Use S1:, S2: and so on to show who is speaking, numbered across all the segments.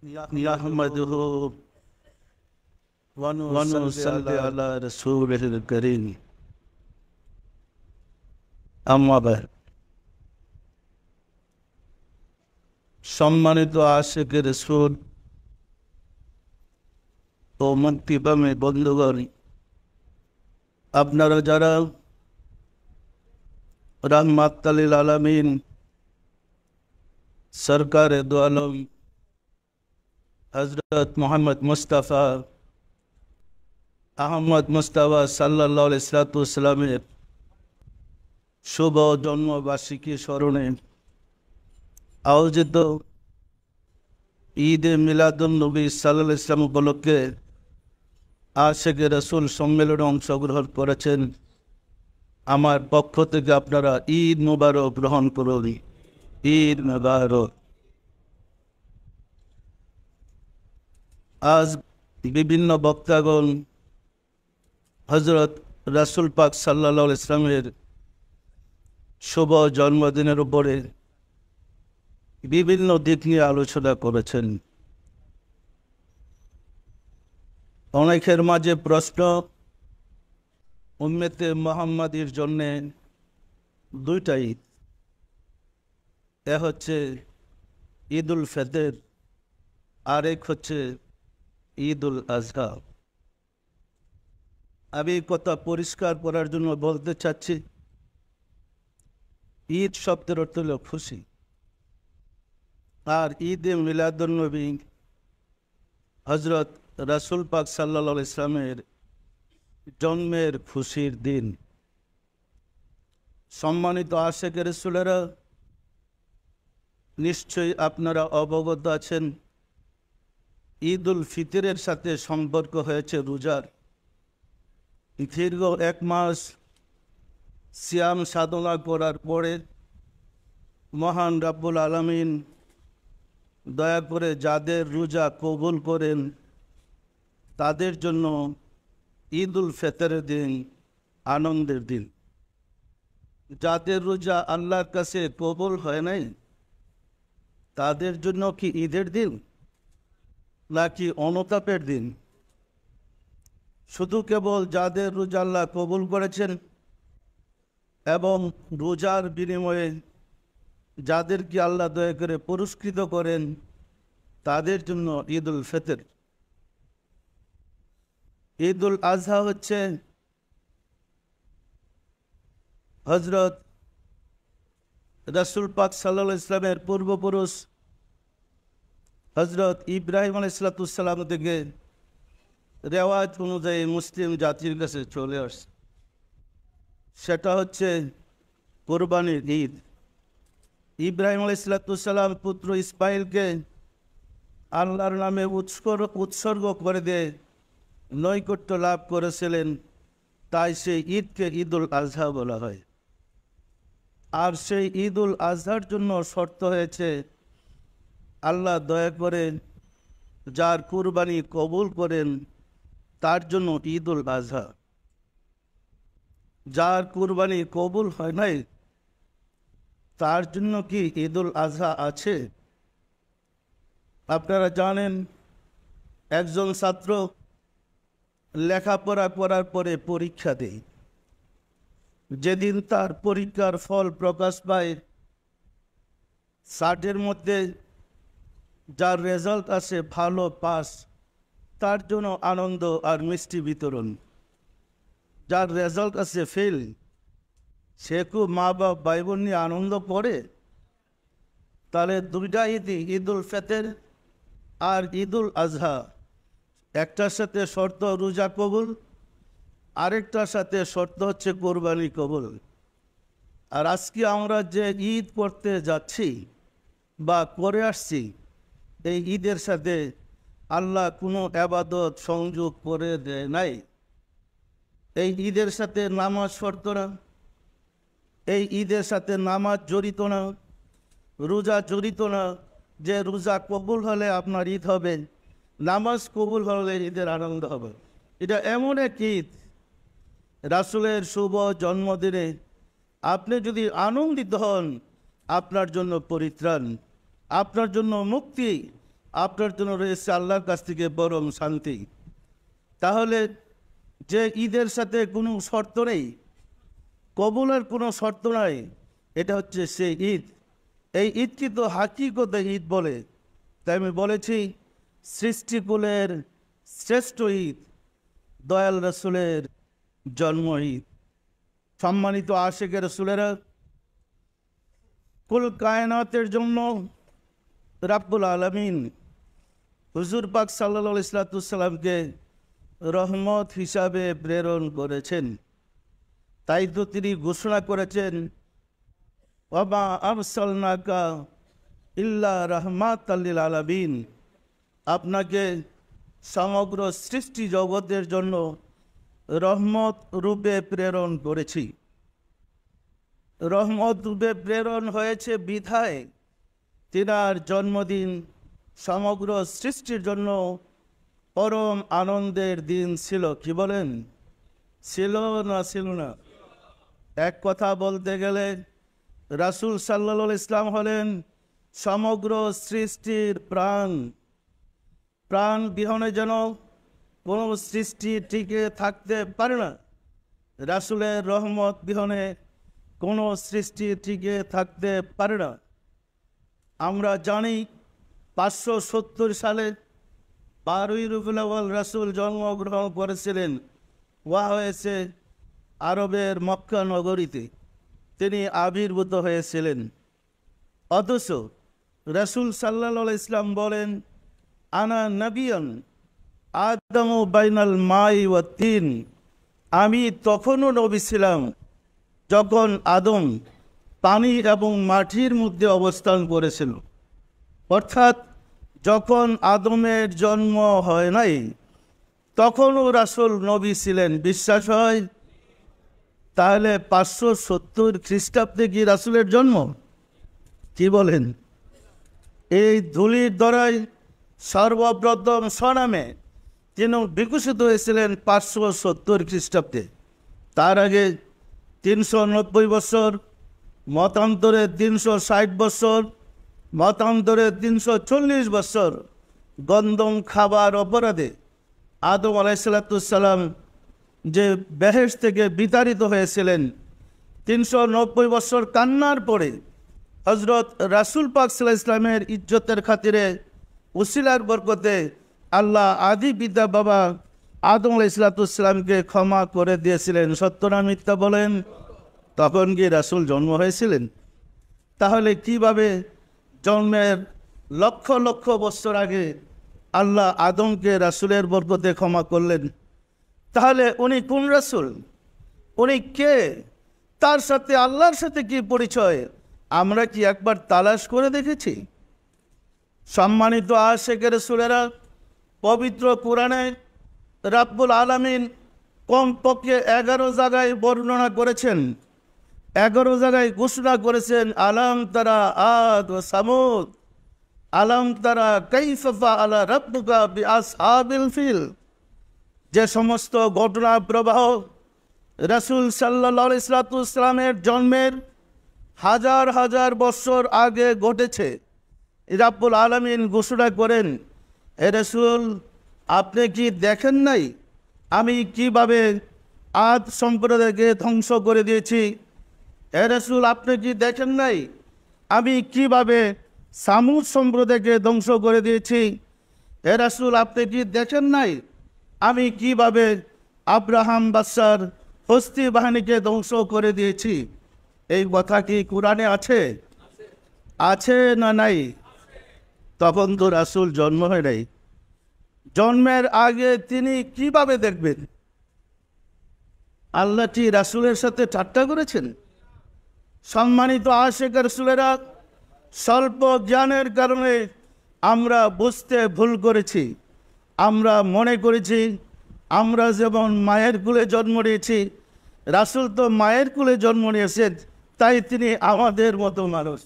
S1: نحمده ونصلي على رسوله الكريم أما بعد সম্মানিত আশিকে রাসূল ও মুত্তাবায়ে বন্ধুগণ, আপনারা যারা রাহমাতুল লিল আলামিন সরকারে দো আলম হযরত মুহাম্মদ মুস্তাফা আহমদ মুস্তাফা সাল্লাল্লাহু আলাইহি ওয়াসাল্লামের শুভ জন্মবার্ষিকী স্মরণে আয়োজিত ঈদে মিলাদুন নবী সাল্লাল্লাহু আলাইহি ওয়াসাল্লাম উপলক্ষে আশিকে রাসূল সম্মেলনে অংশগ্রহণ করেছেন। আমার পক্ষ থেকে আপনারা ঈদ মুবারক গ্রহণ করুন। ঈদ মুবারক। আজ বিভিন্ন বক্তাগণ হযরত রাসূল পাক সাল্লাল্লাহু আলাইহি ওয়াসাল্লামের শুভ জন্মদিনের উপরে বিভিন্ন দিক নিয়ে আলোচনা করেছেন। অনেকের মাঝে প্রশ্ন, উম্মতে মুহাম্মাদীর জন্য দুইটা ঈদ, এক হচ্ছে ঈদুল ফিতর আর এক হচ্ছে ঈদুল আজহা। আমি কথা পরিষ্কার করার জন্য বলতে চাচ্ছি, ঈদ শব্দের অর্থ হল খুশি, আর ঈদে মিলাদুন নবী হযরত রাসূল পাক সাল্লাল্লাহু আলাইহি ওয়াসাল্লামের জন্মের খুশির দিন। সম্মানিত আশিকে রাসূলেরা, নিশ্চয়ই আপনারা অবগত আছেন ঈদুল ফিতরের সাথে সম্পর্ক হয়েছে রোজার। দীর্ঘ এক মাস সিয়াম সাধনা করার পরে মহান রব্বুল আলামিন দয়া করে যাদের রোজা কবুল করেন তাদের জন্য ঈদুল ফিতরের দিন আনন্দের দিন। যাদের রোজা আল্লাহর কাছে কবুল হয় নাই তাদের জন্য কি ঈদের দিন নাকি অনুতাপের দিন? শুধু কেবল যাদের রোজা আল্লাহ কবুল করেছেন এবং রোজার বিনিময়ে যাদেরকে আল্লাহ দয়া করে পুরস্কৃত করেন তাদের জন্য ঈদুল ফিতর। ঈদুল আজহা হচ্ছে হযরত রাসূল পাক সাল্লাল্লাহু আলাইহি ওয়াসাল্লামের পূর্বপুরুষ হযরত ইব্রাহিম আলাইহিস সালাম থেকে রেওয়াজ অনুযায়ী মুসলিম জাতির কাছে চলে আসছে। সেটা হচ্ছে কোরবানির ঈদ। ইব্রাহিম আলাইহিস সালাম পুত্র ইসমাইলকে আল্লাহর নামে উৎসর্গ করে দিয়ে নৈকট্য লাভ করেছিলেন, তাই সেই ঈদকে ঈদুল আজহা বলা হয়। আর সেই ঈদুল আজহার জন্য শর্ত হয়েছে আল্লাহ দয়া করে যার কুরবানি কবুল করেন তার জন্য ঈদুল আজহা। যার কুরবানি কবুল হয় নাই তার জন্য কি ঈদুল আজহা আছে? আপনারা জানেন, একজন ছাত্র লেখাপড়া করার পরে পরীক্ষা দেয়। যেদিন তার পরীক্ষার ফল প্রকাশ পায়, সার্টের মধ্যে যার রেজাল্ট আসে ভালো পাস, তার জন্য আনন্দ আর মিষ্টি বিতরণ। যার রেজাল্ট আসে ফেল, সে খুব মা বাপ ভাই বোন নিয়ে আনন্দ করে। তাহলে দুইটা ঈদই, ঈদুল ফিতর আর ঈদুল আজহা, একটার সাথে শর্ত রোজা কবুল, আরেকটার সাথে শর্ত হচ্ছে কোরবানি কবুল। আর আজকে আমরা যে ঈদ করতে যাচ্ছি বা করে আসছি, এই ঈদের সাথে আল্লাহ কোনো ইবাদত সংযোগ করে দেয় নাই। এই ঈদের সাথে নামাজ শর্ত না, এই ঈদের সাথে নামাজ জড়িত না, রোজা জড়িত না যে রোজা কবুল হলে আপনার ঈদ হবে, নামাজ কবুল হলে ঈদের আনন্দ হবে। এটা এমন এক ঈদ, রাসূলের শুভ জন্মদিনে আপনি যদি আনন্দিত হন, আপনার জন্য পরিত্রাণ, আপনার জন্য মুক্তি, আপনার জন্য রয়েছে আল্লাহর কাছ থেকে পরম শান্তি। তাহলে যে ঈদের সাথে কোনো শর্ত নেই, কবুলের কোনো শর্ত নাই, এটা হচ্ছে সেই ঈদ। এই ঈদকে তো হাকিকতে ঈদ বলে। তাই আমি বলেছি সৃষ্টিকুলের শ্রেষ্ঠ ঈদ দয়াল রসুলের জন্ম ঈদ। সম্মানিত আশিকের রসুলেরা, কুল কায়নাতের জন্য রাব্বুল আলামিন হুজুর পাক সাল্লাল্লাহু আলাইহি সাল্লামকে রহমত হিসাবে প্রেরণ করেছেন। তাই তো তিনি ঘোষণা করেছেন, ওয়ামা আরসালনাকা ইল্লা রাহমাতাল লিল আলামিন, আপনাকে সমগ্র সৃষ্টি জগতের জন্য রহমত রূপে প্রেরণ করেছি। রহমত রূপে প্রেরণ হয়েছে বিধায় তিনার জন্মদিন সমগ্র সৃষ্টির জন্য পরম আনন্দের দিন ছিল। কি বলেন, ছিল না ছিল না? এক কথা বলতে গেলে রাসূল সাল্লাল্লাহু আলাইহি ইসলাম হলেন সমগ্র সৃষ্টির প্রাণ। প্রাণ বিহনে যেন কোনো সৃষ্টি টিকে থাকতে পারে না, রাসূলের রহমত বিহনে কোনো সৃষ্টি টিকে থাকতে পারে না। আমরা জানি 570 সালে 12ই রবিউল আউয়াল রাসূল জন্মগ্রহণ করেছিলেন। ওয়া হয়েছে আরবের মক্কা নগরীতে তিনি আবির্ভূত হয়েছিলেন। অথচ রাসূল সাল্লাল্লাহু আলাইহি ইসলাম বলেন, আনা নবিয়্যুন আদমু বাইনাল মাই ওয়া তিন, আমি তখনও নবী ছিলাম যখন আদম পানি এবং মাটির মধ্যে অবস্থান করেছিল। অর্থাৎ যখন আদমের জন্ম হয় নাই তখনও রাসূল নবী ছিলেন। বিশ্বাস হয়? তাহলে 570 খ্রিস্টাব্দে কি রাসূলের জন্ম? কি বলেন? এই ধুলির ধরায় সর্বপ্রথম স্বনামে তিনি বিকশিত হয়েছিলেন 570 খ্রিস্টাব্দে। তার আগে 390 বছর, মতান্তরে 360 বছর, মতান্তরে 340 বছর গন্ধম খাবার অপরাধে আদম আলাইহিসসালাম যে বেহেশত থেকে বিতাড়িত হয়েছিলেন, 390 বছর কান্নার পরে হজরত রাসূল পাক সাল্লাল্লাহু আলাইহি ইসলামের ইজ্জতের খাতিরে উসিলার বরকতে আল্লাহ আদি পিতা বাবা আদম আলাইহিসসালামকে ক্ষমা করে দিয়েছিলেন। সত্য না মিথ্যা বলেন? তখন কি রাসূল জন্ম হয়েছিলেন? তাহলে কিভাবে জন্মের লক্ষ লক্ষ বছর আগে আল্লাহ আদমকে রাসূলের বরকতে ক্ষমা করলেন? তাহলে উনি কোন রাসূল? উনি কে? তার সাথে আল্লাহর সাথে কি পরিচয়? আমরা কি একবার তালাশ করে দেখেছি? সম্মানিত আশিকের রাসূলেরা, পবিত্র কোরআনে রাব্বুল আলামিন কমপক্ষে 11 জায়গায় বর্ণনা করেছেন, 11 জায়গায় ঘোষণা করেছেন, আলাম তারা আদ ও সামুদ, আলাম তারা কাইফা ফাআলা রাব্বুকা বিআসহাবিল ফিল। যে সমস্ত ঘটনা প্রবাহ রাসূল সাল্লাল্লাহু আলাইহি ওয়াসাল্লামের জন্মের হাজার হাজার বছর আগে ঘটেছে, রাব্বুল আলামিন ঘোষণা করেন, হে রাসূল আপনি কি দেখেন নাই আমি কিভাবে আদ সম্প্রদায়কে ধ্বংস করে দিয়েছি? হে রাসূল আপনি কি দেখেন নাই আমি কিভাবে সামুদ সম্প্রদায়কে ধ্বংস করে দিয়েছি? হে রাসূল আপনি কি দেখেন নাই আমি কিভাবে আব্রাহাম বাদশার হস্তি বাহিনীকে ধ্বংস করে দিয়েছি? এই কথা কি কোরআনে আছে? আছে না নাই? তখন তো রাসূল জন্ম হয় নাই। জন্মের আগে তিনি কিভাবে দেখবেন? আল্লাহ কি রাসূলের সাথে ঠাট্টা করেছেন? সম্মানিত আশিক রাসূলেরা, স্বল্প জ্ঞানের কারণে আমরা বুঝতে ভুল করেছি। আমরা মনে করেছি আমরা যেমন মায়ের কুলে জন্ম নিয়েছি, রাসূল তো মায়ের কুলে জন্ম নিয়েছেন, তাই তিনি আমাদের মতো মানুষ।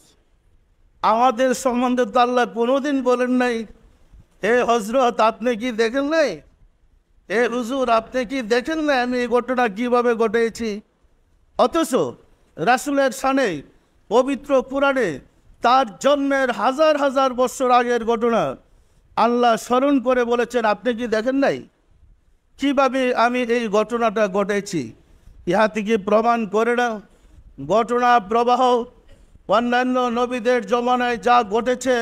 S1: আমাদের সম্বন্ধে তো আল্লাহ কোনোদিন বলেন নাই, হে হযরত আপনি কি দেখেন নাই, হে হুজুর আপনি কি দেখেন নাই আমি এই ঘটনা কীভাবে ঘটেছি? অথচ রাসূলের শানে পবিত্র কোরআনে তার জন্মের হাজার হাজার বছর আগের ঘটনা আল্লাহ স্মরণ করে বলেছেন, আপনি কি দেখেন নাই কিভাবে আমি এই ঘটনাটা ঘটেছি? ইহা থেকে প্রমাণ করে না ঘটনা প্রবাহ অন্যান্য নবীদের জমানায় যা ঘটেছে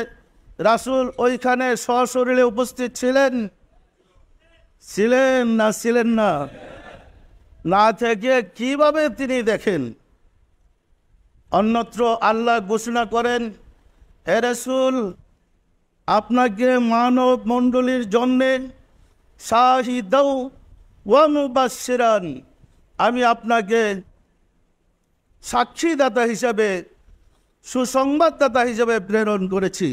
S1: রাসূল ওইখানে সশরীরে উপস্থিত ছিলেন ছিলেন না? না থেকে কিভাবে তিনি দেখেন? অন্যত্র আল্লাহ ঘোষণা করেন, হে রাসূল, আপনাকে মানব মণ্ডলীর জন্যে শাহিদাও ওয়া মুবাশশিরান, আমি আপনাকে সাক্ষীদাতা হিসাবে, সুসংবাদদাতা হিসাবে প্রেরণ করেছি।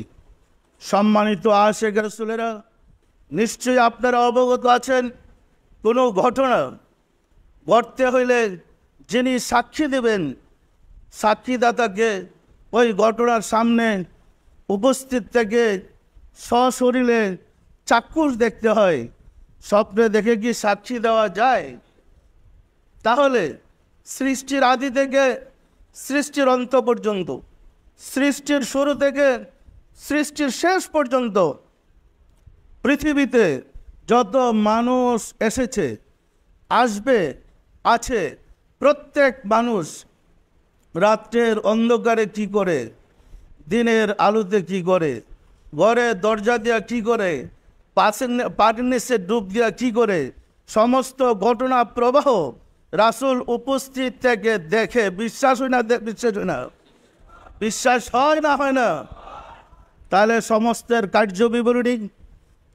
S1: সম্মানিত আশিক রাসূলেরা, নিশ্চয়ই আপনারা অবগত আছেন, কোনো ঘটনা ঘটতে হইলে যিনি সাক্ষী দেবেন, সাক্ষীদাতাকে ওই ঘটনার সামনে উপস্থিত থেকে সশরীরে চাক্ষুষ দেখতে হয়। স্বপ্নে দেখে কি সাক্ষী দেওয়া যায়? তাহলে সৃষ্টির আদি থেকে সৃষ্টির অন্ত পর্যন্ত, সৃষ্টির শুরু থেকে সৃষ্টির শেষ পর্যন্ত পৃথিবীতে যত মানুষ এসেছে, আসবে, আছে, প্রত্যেক মানুষ রাত্রের অন্ধকারে কি করে, দিনের আলোতে কি করে, ঘরে দরজা দিয়া কি করে, পানির নিচে ডুব দিয়া কি করে, সমস্ত ঘটনা প্রবাহ রাসূল উপস্থিত থেকে দেখে। বিশ্বাস হয় না? বিশ্বাস হয় না? হয় না? তাহলে সমস্তের কার্য বিবরণী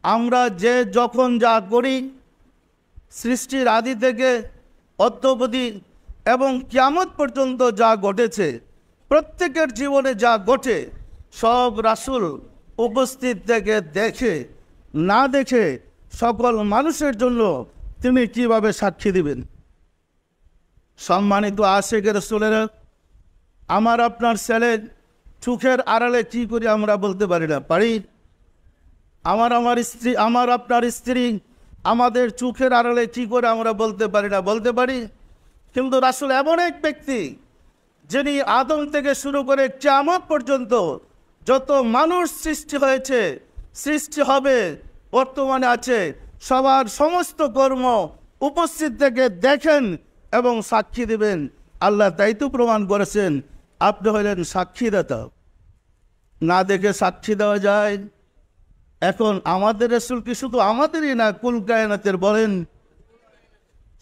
S1: আমরা যে যখন যা করি, সৃষ্টির আদি থেকে অদ্যাবধি এবং কিয়ামত পর্যন্ত যা ঘটেছে, প্রত্যেকের জীবনে যা ঘটে, সব রাসূল উপস্থিত থেকে দেখে। না দেখে সকল মানুষের জন্য তিনি কিভাবে সাক্ষী দিবেন? সম্মানিত আশিক রাসূলেরা, আমার আপনার ছেলে চোখের আড়ালে কি করে আমরা বলতে পারি না? পারি? আমার স্ত্রী, আমার আপনার স্ত্রী আমাদের চোখের আড়ালে কি করে আমরা বলতে পারি না? বলতে পারি। কিন্তু রাসূল এমন এক ব্যক্তি, যিনি আদম থেকে শুরু করে কিয়ামত পর্যন্ত যত মানুষ সৃষ্টি হয়েছে, সৃষ্টি হবে, বর্তমানে আছে, সবার সমস্ত কর্ম উপস্থিত থেকে দেখেন এবং সাক্ষী দিবেন। আল্লাহ তাই তো প্রমাণ করেছেন, আপনি হলেন সাক্ষীদাতা। না দেখে সাক্ষী দেওয়া যায়? এখন আমাদের রাসূল কি শুধু আমাদেরই না, কুল কায়নাতের বলেন?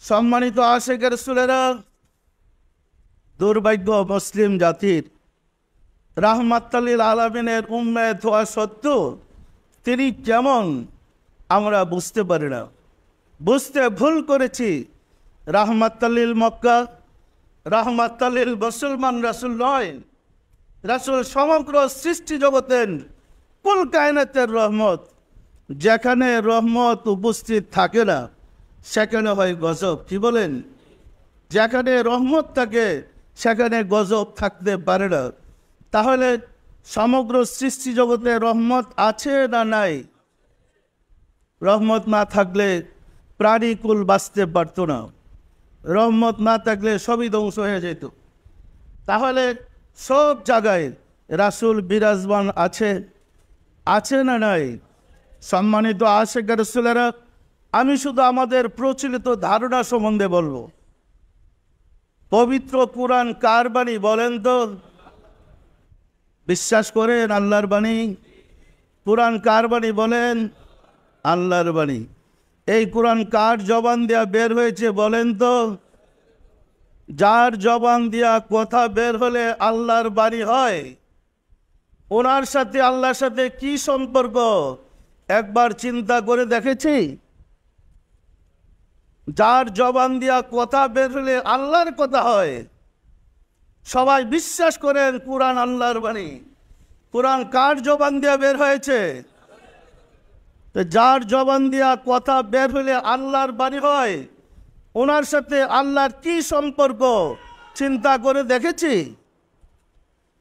S1: সম্মানিত আশিক রাসূলেরা, দুর্ভাগ্য মুসলিম জাতির, রাহমাতুল লিল আলামিনের উম্মত হওয়া সত্ত্বেও তিনি কেমন আমরা বুঝতে পারি না, বুঝতে ভুল করেছি। রাহমাতুল লিল মক্কা, রাহমাতুল লিল মুসলমান রাসূল নয়, রাসূল সমগ্র সৃষ্টি জগতের, কুল কায়নাতের রহমত। যেখানে রহমত উপস্থিত থাকে না সেখানে হয় গজব। কি বলেন? যেখানে রহমত থাকে সেখানে গজব থাকতে পারে না। তাহলে সমগ্র সৃষ্টি জগতে রহমত আছে না নাই? রহমত না থাকলে প্রাণীকুল বাঁচতে পারত না, রহমত না থাকলে সবই ধ্বংস হয়ে যেত। তাহলে সব জায়গায় রাসূল বিরাজমান আছে না নাই? সম্মানিত আশিক রাসূলেরা, আমি শুধু আমাদের প্রচলিত ধারণা সম্বন্ধে বলবো। পবিত্র কুরআন কার বাণী বলেন তো? বিশ্বাস করেন আল্লাহর বাণী? কুরআন কার বাণী বলেন? আল্লাহর বাণী। এই কুরআন কার জবান দিয়া বের হয়েছে বলেন তো? যার জবান দিয়া কথা বের হলে আল্লাহর বাণী হয়, ওনার সাথে আল্লাহর সাথে কি সম্পর্ক একবার চিন্তা করে দেখেছি? যার জবান দিয়া কথা বের হলে আল্লাহর কথা হয়, সবাই বিশ্বাস করেন কুরআন আল্লাহর বাণী। কুরআন কার জবান দিয়া বের হয়েছে? তো যার জবান দিয়া কথা বের হলে আল্লাহর বাণী হয়, ওনার সাথে আল্লাহর কি সম্পর্ক চিন্তা করে দেখেছি?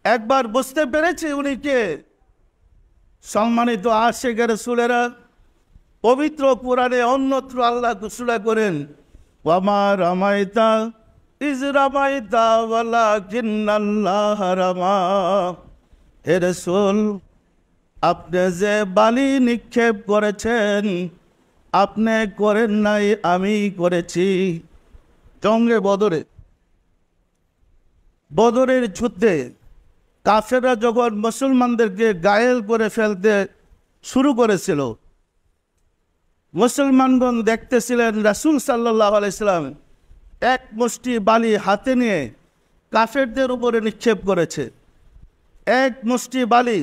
S1: একবার বুঝতে পেরেছি উনি কে? সম্মানিত আশিক রাসূলেরা, পবিত্র কুরআনে অন্যত্র আল্লাহ ঘোষণা করেন, ওয়ামা রামাইতা ইজ রামাইতা ওয়ালাকিন্নাল্লাহ রামা। হে রাসূল, আপনি যে বালি নিক্ষেপ করেছেন আপনি করেন নাই, আমি করেছি। জঙ্গে বদরের যুদ্ধে কাফেররা যখন মুসলমানদেরকে ঘায়েল করে ফেলতে শুরু করেছিল, মুসলমানগণ দেখতেছিলেন রাসূল সাল্লাল্লাহু আলাইহি সাল্লাম এক মুষ্টি বালি হাতে নিয়ে কাফেরদের উপরে নিক্ষেপ করেছে। এক মুষ্টি বালি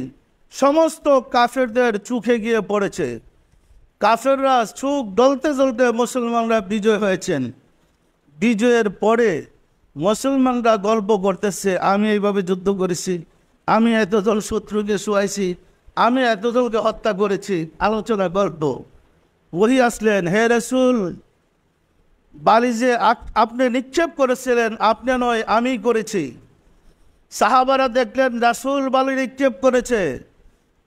S1: সমস্ত কাফেরদের চোখে গিয়ে পড়েছে। কাফেররা চোখ জ্বলতে জ্বলতে মুসলমানরা বিজয় হয়েছেন। বিজয়ের পরে মুসলমানরা গল্প করতেছে, আমি এইভাবে যুদ্ধ করেছি, আমি এতজন শত্রুকে শুয়াইছি, আমি এতজনকে হত্যা করেছি। আলোচনা গল্প। ওহী আসলেন, হে রাসূল, বালি যে আপনি নিক্ষেপ করেছিলেন আপনি নয়, আমি করেছি। সাহাবারা দেখলেন রাসূল বালি নিক্ষেপ করেছে,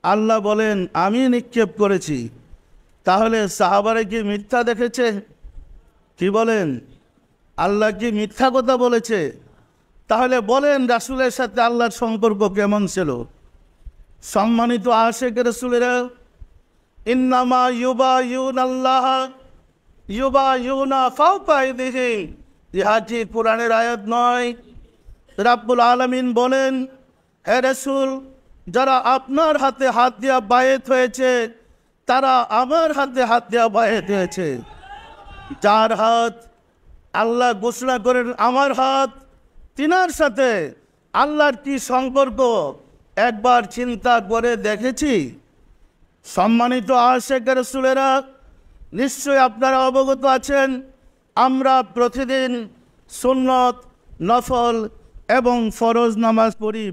S1: আল্লাহ বলেন আমি নিক্ষেপ করেছি। তাহলে সাহাবারা কি মিথ্যা দেখেছে? কি বলেন? আল্লাহ কি মিথ্যা কথা বলেছে? তাহলে বলেন রাসূলের সাথে আল্লাহর সম্পর্ক কেমন ছিল? সম্মানিত আশিক রাসূলেরা, ইন্নামা ইউবাইয়ুনাল্লাহ ইউবাইয়ুনা ফাওকা আইদিহিম, ইহাটি কোরআনের আয়াত নয়। রাব্বুল আলামিন বলেন, হে রাসূল, যারা আপনার হাতে হাত দিয়া বায়েত হয়েছে তারা আমার হাতে হাত দিয়া বায়েত হয়েছে। যার হাত আল্লাহ ঘোষণা করেন আমার হাত, তিনার সাথে আল্লাহর কি সম্পর্ক একবার চিন্তা করে দেখেছি? সম্মানিত আশিক রাসূলেরা, নিশ্চয় আপনারা অবগত আছেন আমরা প্রতিদিন সুন্নত, নফল এবং ফরজ নামাজ পড়ি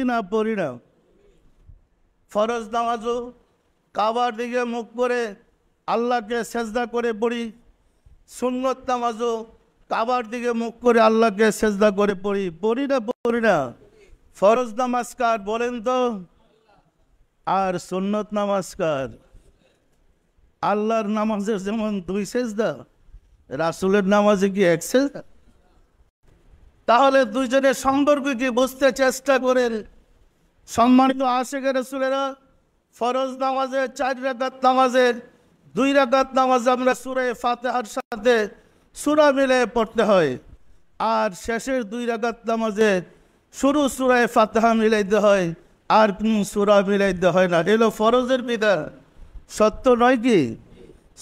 S1: না? ফরজ নামাজও কাবার দিকে মুখ করে আল্লাহকে সেজদা করে পড়ি, সুন্নত নামাজও কাবার দিকে মুখ করে আল্লাহকে সেজদা করে পড়ি না? ফরজ নামাজ কার বলেন তো? আর সুন্নত নামাজ কার? আল্লাহর নামাজের যেমন 2 সেজদা, রাসূলের নামাজে কি 1 সেজদা? তাহলে দুইজনের সম্পর্ক কি বুঝতে চেষ্টা করেন। সম্মানিত আশিক রাসূলেরা, ফরজ নামাজের 4 রাকাত নামাজের 2 রাকাত নামাজ আমরা সূরা ফাতিহার সাথে সূরা মিলে পড়তে হয়, আর শেষের 2 রাকাত নামাজে শুরু সূরা ফাতিহা মিলাইতে হয়, আর কোন সূরা মিলাইতে হয় না। এলো ফরজের বিধান, সত্য নয় কি?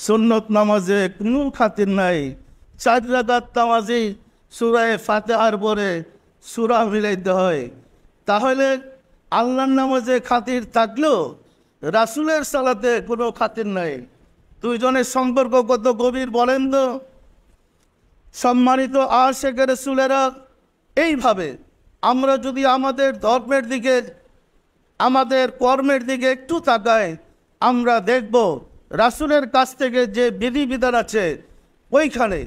S1: সুন্নত নামাজে কোনো খাতির নাই, 4 রাকাত নামাজে সূরা ফাতিহার পরে সূরা মিলাইতে হয়। তাহলে আল্লাহর নামাজে খাতির থাকলেও রাসূলের সালাতে কোনো খাতির নাই। দুইজনের সম্পর্ক কত গভীর বলেন তো। সম্মানিত আশিক রাসূলেরা, এইভাবে আমরা যদি আমাদের ধর্মের দিকে, আমাদের কর্মের দিকে একটু তাকাই, আমরা দেখব রাসূলের কাছ থেকে যে বিধিবিধান আছে, ওইখানে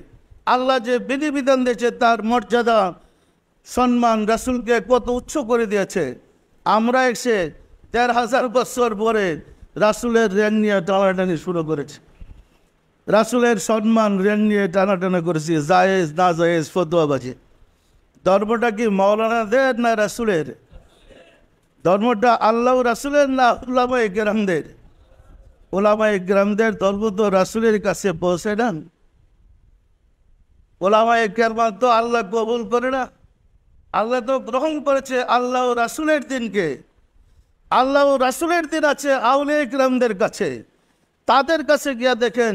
S1: আল্লাহ যে বিধিবিধান দিয়েছে তার মর্যাদা, সম্মান রাসূলকে কত উচ্চ করে দিয়েছে। আমরা এসে ১৩,০০০ বছর পরে রাসূলের র্যাঙ্ক নিয়ে টানাটানি শুরু করেছি, রাসূলের সম্মান র্যাঙ্ক নিয়ে টানাটানা করেছি, জায়েজ না জায়েজ ফতোয়াবাজি। ধর্মটা কি মাওলানাদের না রাসূলের? ধর্মটা আল্লাহ রাসূলের না উলামায়ে কেরামদের? উলামায়ে কেরামদের ধর্ম তো রাসূলের কাছে পৌঁছে না। উলামায়ে কেরাম তো আল্লাহ কবুল করে না। আল্লাহ তো গ্রহণ করেছে আল্লাহ রাসূলের দিনকে। আল্লাহ রাসূলের দিন আছে আউলিয়া কেরামদের কাছে, তাদের কাছে গিয়া দেখেন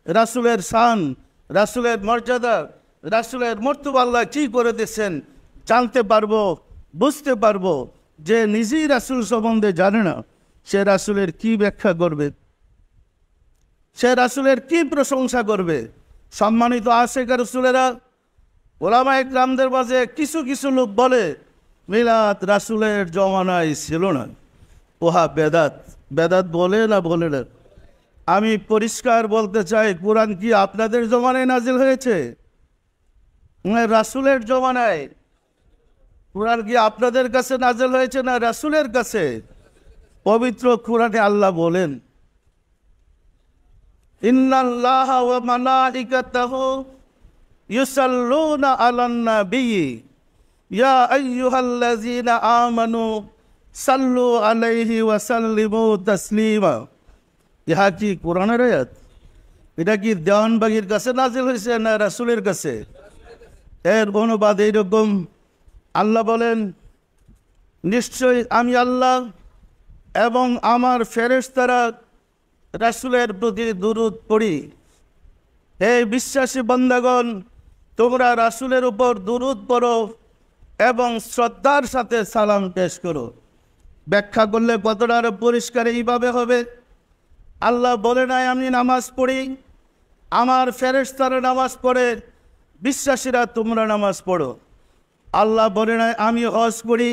S1: রাসূলের শান, রাসূলের মর্যাদা, রাসূলের মর্তবা আল্লাহ কী করে দিয়েছেন জানতে পারবো, বুঝতে পারবো। যে নিজেই রাসূল সম্বন্ধে জানে না, সে রাসূলের কি ব্যাখ্যা করবে, সে রাসূলের কি প্রশংসা করবে? সম্মানিত আশিক রাসূলেরা, উলামায়ে কেরামদের মাঝে কিছু কিছু লোক বলে মিলাদ রাসূলের জমানায় ছিল না, ওহা বেদাত। বেদাত বলে না? আমি পরিষ্কার বলতে চাই, কোরআন কি আপনাদের জমানায় নাজিল হয়েছে? রাসূলের জমানায়। কোরআন কি আপনাদের কাছে নাজিল হয়েছে না রাসূলের কাছে? পবিত্র কোরআনে আল্লাহ বলেন, ইন্নাল্লাহা ওয়া মালাইকাতাহু ইউসাল্লুনা আলান নাবী ইয়া আইয়ুহাল্লাযীনা আমানু সাল্লু আলাইহি ওয়া সাল্লিমু তাসলিমা। ইহা কি কোরআনের আয়াত? এটা কি দেওয়ানবাগির কাছে নাজিল হয়েছে না রাসূলের কাছে? এর অনুবাদ এইরকম, আল্লাহ বলেন, নিশ্চয়ই আমি আল্লাহ এবং আমার ফেরেশতারা রাসূলের প্রতি দুরূদ পড়ি। হে বিশ্বাসী বান্দাগণ, তোমরা রাসূলের উপর দুরূদ পড়ো এবং শ্রদ্ধার সাথে সালাম পেশ করো। ব্যাখ্যা করলে কতটা আরো পরিষ্কার এইভাবে হবে, আল্লাহ বলে নাই আমি নামাজ পড়ি, আমার ফেরেশতারা নামাজ পড়ে, বিশ্বাসীরা তোমরা নামাজ পড়ো। আল্লাহ বলে নাই আমি হজ করি,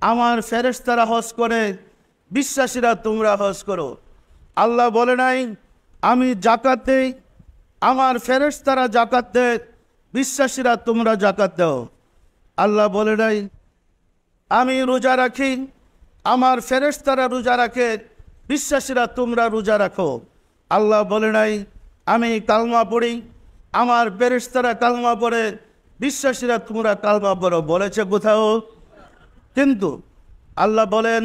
S1: আমার ফেরেশতারা হজ করে, বিশ্বাসীরা তোমরা হজ করো। আল্লাহ বলে নাই আমি যাকাত দেই, আমার ফেরেশতারা যাকাত দেয়, বিশ্বাসীরা তোমরা যাকাত দাও। আল্লাহ বলে নাই আমি রোজা রাখি, আমার ফেরেশতারা রোজা রাখে, বিশ্বাসীরা তোমরা রোজা রাখো। আল্লাহ বলে নাই আমি কালমা পড়ি, আমার ফেরেশতারা কালমা পড়ে, বিশ্বাসীরা তোমরা কালমা পড়ো। বলেছে কোথাও? কিন্তু আল্লাহ বলেন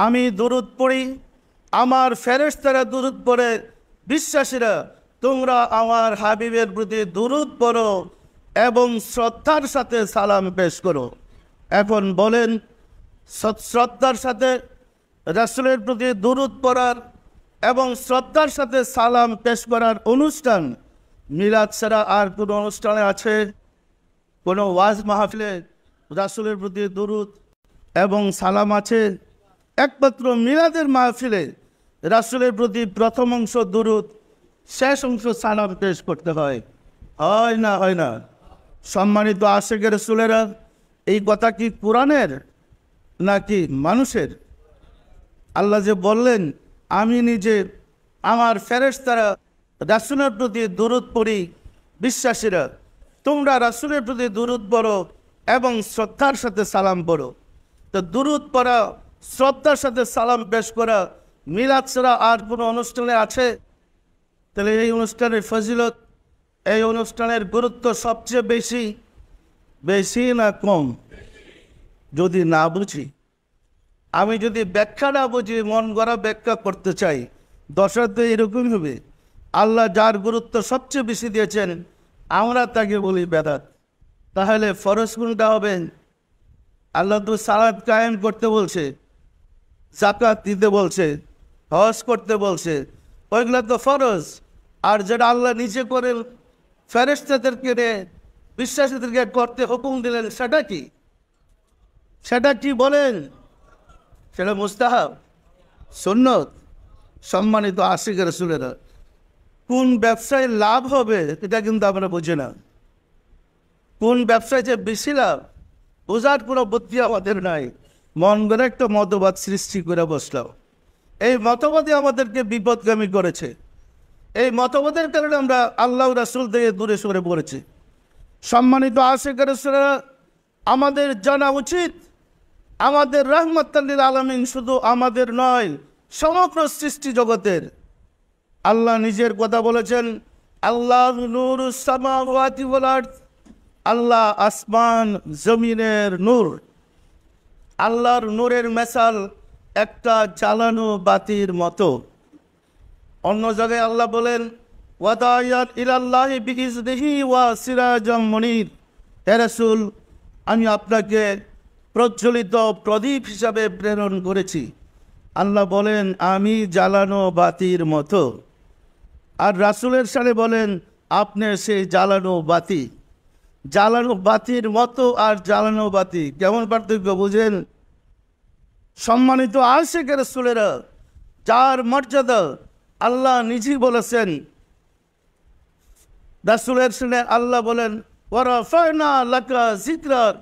S1: আমি দুরূদ পড়ি, আমার ফেরেশতারা দুরূদ পড়ে, বিশ্বাসীরা তোমরা আমার হাবিবের প্রতি দুরূদ পড়ো এবং শ্রদ্ধার সাথে সালাম পেশ করো। এখন বলেন, শ্রদ্ধার সাথে রাসূলের প্রতি দুরূদ পড়ার এবং শ্রদ্ধার সাথে সালাম পেশ করার অনুষ্ঠান মিলাদ ছাড়া আর কোনো অনুষ্ঠানে আছে? কোনো ওয়াজ মাহফিলে রাসূলের প্রতি দুরূদ এবং সালাম আছে? একমাত্র মিলাদের মাহফিলে রাসূলের প্রতি প্রথম অংশ দুরূদ, শেষ অংশ সালাম পেশ করতে হয়। হয় না? হয় না? সম্মানিত আশিকের রাসূলেরা, এই কথা কি কোরআনের নাকি মানুষের? আল্লাহ যে বললেন আমি নিজে আমার ফেরেশতারা রাসূলের প্রতি দুরূদ পড়ি, বিশ্বাসীরা তোমরা রাসূলের প্রতি দুরূদ পড়ো এবং শ্রদ্ধার সাথে সালাম পড়ো। তো দুরূদ পড়া, শ্রদ্ধার সাথে সালাম পেশ করা মিলাদ ছাড়া আর কোনো অনুষ্ঠানে আছে? তাহলে এই অনুষ্ঠানের ফজিলত, এই অনুষ্ঠানের গুরুত্ব সবচেয়ে বেশি, বেশি না কম? যদি না বুঝি, আমি যদি ব্যাখ্যা না বুঝি, মন গড়া ব্যাখ্যা করতে চাই, দশা তো এরকমই হবে। আল্লাহ যার গুরুত্ব সবচেয়ে বেশি দিয়েছেন আমরা তাকে বলি বেদাত। তাহলে ফরজ কোনটা হবে? আল্লাহ তো সালাত কায়েম করতে বলছে, যাকাত দিতে বলছে, হজ করতে বলছে, ওইগুলো তো ফরজ। আর যেটা আল্লাহ নিজে করে ফেরেশতাদেরকে বিশ্বাসীদেরকে করতে হুকুম দিলেন, সেটা কি? সেটা কি বলেন? সেটা মুস্তাহাব, সুন্নত। সম্মানিত আশিকের রাসূলেরা, কোন ব্যবসায় লাভ হবে এটা কিন্তু আমরা বুঝি না। কোন ব্যবসায় যে বেশি লাভ বোঝার কোনো বুদ্ধি আমাদের নাই। মন করে একটা মতবাদ সৃষ্টি করে বসলাম। এই মতবাদই আমাদেরকে বিপদগামী করেছে। এই মতবাদের কারণে আমরা আল্লাহ রাসূল থেকে দূরে সরে পড়েছি। সম্মানিত আশিকের রাসূলেরা, আমাদের জানা উচিত আমাদের রাহমাতাল লিল আলামিন শুধু আমাদের নয়, সমগ্র সৃষ্টি জগতের। আল্লাহ নিজের কথা বলেছেন, আল্লাহ নূরুস সামাওয়াতি ওয়াল আরদ, আল্লাহ আসমান জমিনের নূর। আল্লাহর নূরের মেসাল একটা জ্বালানো বাতির মতো। অন্য জায়গায় আল্লাহ বলেন, ওয়াদায়াত ইলাল্লাহি বিইজনিহি ওয়া সিরাজাম মুনীর। হে রাসূল, আমি আপনাকে প্রজ্বলিত প্রদীপ হিসাবে প্রেরণ করেছি। আল্লাহ বলেন আমি জ্বালানো বাতির মতো। আর রাসূলের সাথে বলেন আপনি সেই জ্বালানো বাতি। জ্বালানো বাতির মতো আর জ্বালানো বাতি কেমন পার্থক্য বুঝেন? সম্মানিত আশিকের রাসূলেরা, যার মর্যাদা আল্লাহ নিজেই বলেছেন, রাসূলের সাথে আল্লাহ বলেন ওয়ারাফা'না লাকা যিকরাক।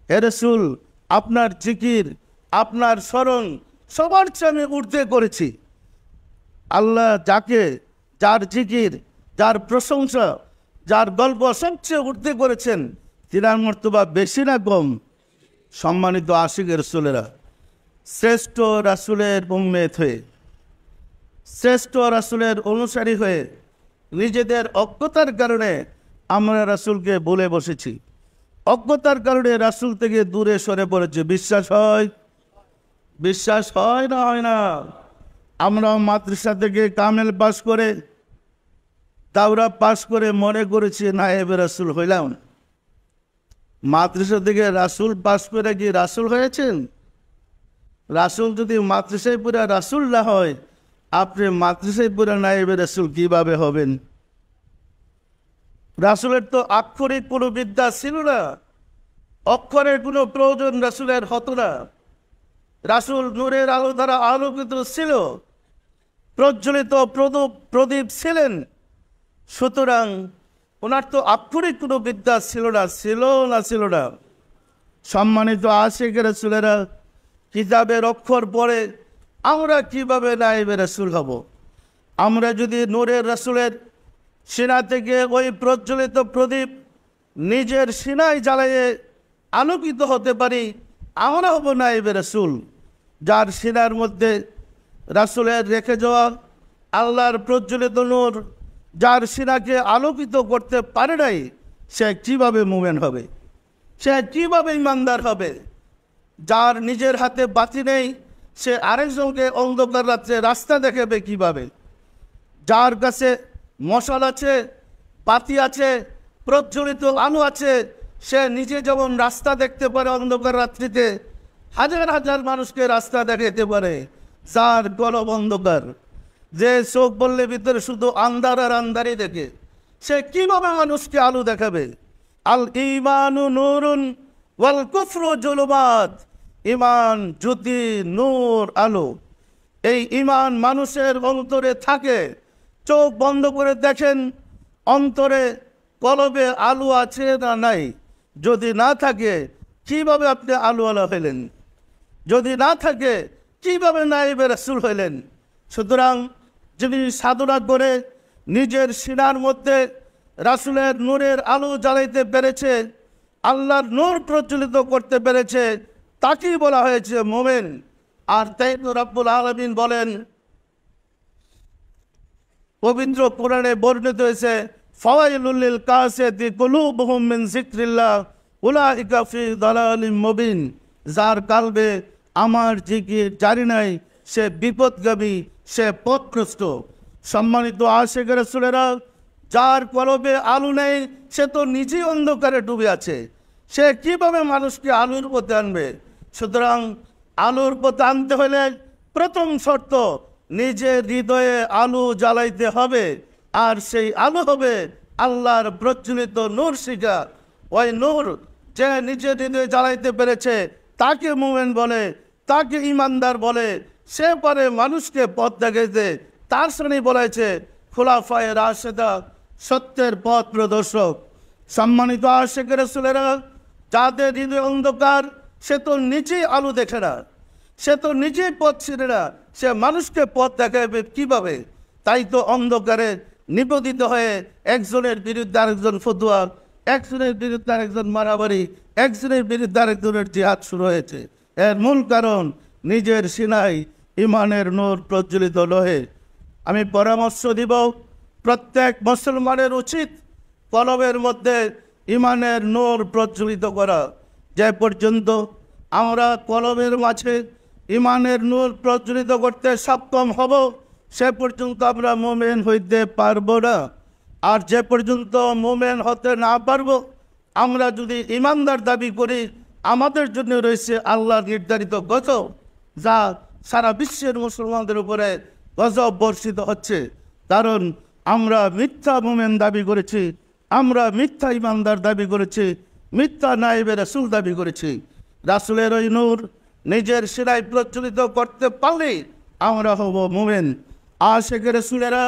S1: হে রাসূল, আপনার জিকির, আপনার স্মরণ সবার চেয়ে আমি ঊর্ধ্বে করেছি। আল্লাহ যাকে, যার জিকির, যার প্রশংসা, যার গল্প সবচেয়ে ঊর্ধ্বে করেছেন, তিনার মর্তবা বেশি না কম? সম্মানিত আশিকের রাসূলেরা, শ্রেষ্ঠ রাসূলের উম্মত হয়ে, শ্রেষ্ঠ রাসূলের অনুসারী হয়ে নিজেদের অজ্ঞতার কারণে আমরা রাসূলকে বলে বসেছি। অজ্ঞতার কারণে রাসূল থেকে দূরে সরে পড়েছে। বিশ্বাস হয়? বিশ্বাস হয় না হয় না? আমরা মাদ্রাসা থেকে কামেল পাস করে দাওরা পাস করে মনে করেছি নায়েবে রাসূল হইলাম। মাদ্রাসা থেকে রাসূল পাস করে কি রাসূল হয়েছেন? রাসূল যদি মাদ্রাসায় পুরা রাসূল না হয়, আপনি মাদ্রাসায় পুরা নায়েবে রাসূল কিভাবে হবেন? রাসূলের তো আক্ষরিক কোনো বিদ্যা ছিল না, অক্ষরের কোনো প্রয়োজন রাসূলের হতো না। রাসূল নূরের আলো দ্বারা আলোকিত ছিল, প্রজ্বলিত প্রদীপ ছিলেন। সুতরাং ওনার তো আক্ষরিক কোনো বিদ্যা ছিল না। সম্মানিত আশিক রাসূলেরা, কিতাবের অক্ষর পড়ে আমরা কিভাবে নায়েবে রাসূল হব? আমরা যদি নূরের রাসূলের সিনা থেকে ওই প্রজ্বলিত প্রদীপ নিজের সিনায় জ্বালিয়ে আলোকিত হতে পারি, আমরা হব নায়েবে রাসূল। যার সিনার মধ্যে রাসূলের রেখে যাওয়া আল্লাহর প্রজ্বলিত নূর যার সিনাকে আলোকিত করতে পারে নাই, সে কিভাবে মুমিন হবে? সে কিভাবে ইমানদার হবে? যার নিজের হাতে বাতি নেই, সে আরেকজনকে অন্ধকার রাত্রে রাস্তা দেখাবে কিভাবে? যার কাছে মশাল আছে, বাতি আছে, প্রজ্বলিত আলো আছে, সে নিজে যেমন রাস্তা দেখতে পারে অন্ধকার রাত্রিতে, হাজার হাজার মানুষকে রাস্তা দেখাতে পারে। যার কলব অন্ধকার, যে চোখ বললে ভিতরে শুধু আন্ধার আর আন্ধারই দেখে, সে কিভাবে মানুষকে আলো দেখাবে? আল ঈমানু নূরুন ওয়াল কুফরু যুলুমাত। ঈমান জ্যোতি, নূর, আলো। এই ঈমান মানুষের অন্তরে থাকে। চোখ বন্ধ করে দেখেন অন্তরে কলবে আলো আছে না নাই। যদি না থাকে কিভাবে আপনি আলোওয়ালা হইলেন? যদি না থাকে কিভাবে নায়েবে রাসূল হইলেন? সুতরাং যিনি সাধনা করে নিজের সিনার মধ্যে রাসূলের নূরের আলো জ্বালাইতে পেরেছে, আল্লাহর নূর প্রজ্বলিত করতে পেরেছে, তাকেই বলা হয়েছে মুমিন। আর তাই তো রব্বুল আলামিন বলেন, পবিত্র কোরআনে বর্ণিত হয়েছে, ফাওয়াইলুল লিল কাসিয়াতি কুলুবুহুম মিন যিকরিল্লাহ উলাইকা ফি দালালিম মুবিন। যার কালবে আমার জিকির জারি নাই, সে বিপদগামী, সে পথভ্রষ্ট। সম্মানিত আশিক রাসূলেরা, যার কলবে আলো নেই, সে তো নিজেই অন্ধকারে ডুবে আছে। সে কিভাবে মানুষকে আলোর পথে আনবে? সুতরাং আলোর পথে আনতে হলে প্রথম শর্ত, নিজের হৃদয়ে আলো জ্বালাইতে হবে। আর সেই আলো হবে আল্লাহর প্রজ্বলিত নূর শিখা। ওই নূর যে নিজের হৃদয়ে জ্বালাইতে পেরেছে, তাকে মুমিন বলে, তাকে ইমানদার বলে। সে পারে মানুষকে পথ দেখাইতে। তার শ্রেণী বলেছে খুলাফায়ে রাশেদা, সত্যের পথ প্রদর্শক। সম্মানিত আশিক রাসূলেরা, যাদের হৃদয় অন্ধকার, সে তো নিজেই আলো দেখে না, সে তো নিজেই পথ চিনে না, সে মানুষকে পথ দেখাবে কিভাবে? তাই তো অন্ধকারে নিবেদিত হয়ে একজনের বিরুদ্ধে আরেকজন ফতুয়া, একজনের বিরুদ্ধে আরেকজন মারামারি, একজনের বিরুদ্ধে আরেকজনের জিহাদ শুরু হয়েছে। এর মূল কারণ নিজের সিনায় ইমানের নূর প্রজ্বলিত নহে। আমি পরামর্শ দিব, প্রত্যেক মুসলমানের উচিত কলবের মধ্যে ইমানের নূর প্রজ্বলিত করা। যে পর্যন্ত আমরা কলবের মাঝে ইমানের নূর প্রজ্বলিত করতে সক্ষম হব, সে পর্যন্ত আমরা মুমিন হইতে পারব না। আর যে পর্যন্ত মুমিন হতে না পারব, আমরা যদি ইমানদার দাবি করি, আমাদের জন্য রয়েছে আল্লাহ নির্ধারিত গজব, যা সারা বিশ্বের মুসলমানদের উপরে গজব বর্ষিত হচ্ছে। কারণ আমরা মিথ্যা মুমিন দাবি করেছি, আমরা মিথ্যা ইমানদার দাবি করেছি, মিথ্যা নায়েবে রাসূল দাবি করেছি। রাসূলের ওই নূর নিজের সিনায় প্রজ্বলিত করতে পারলে আমরা হব মুমিন। আশিক রাসূলেরা,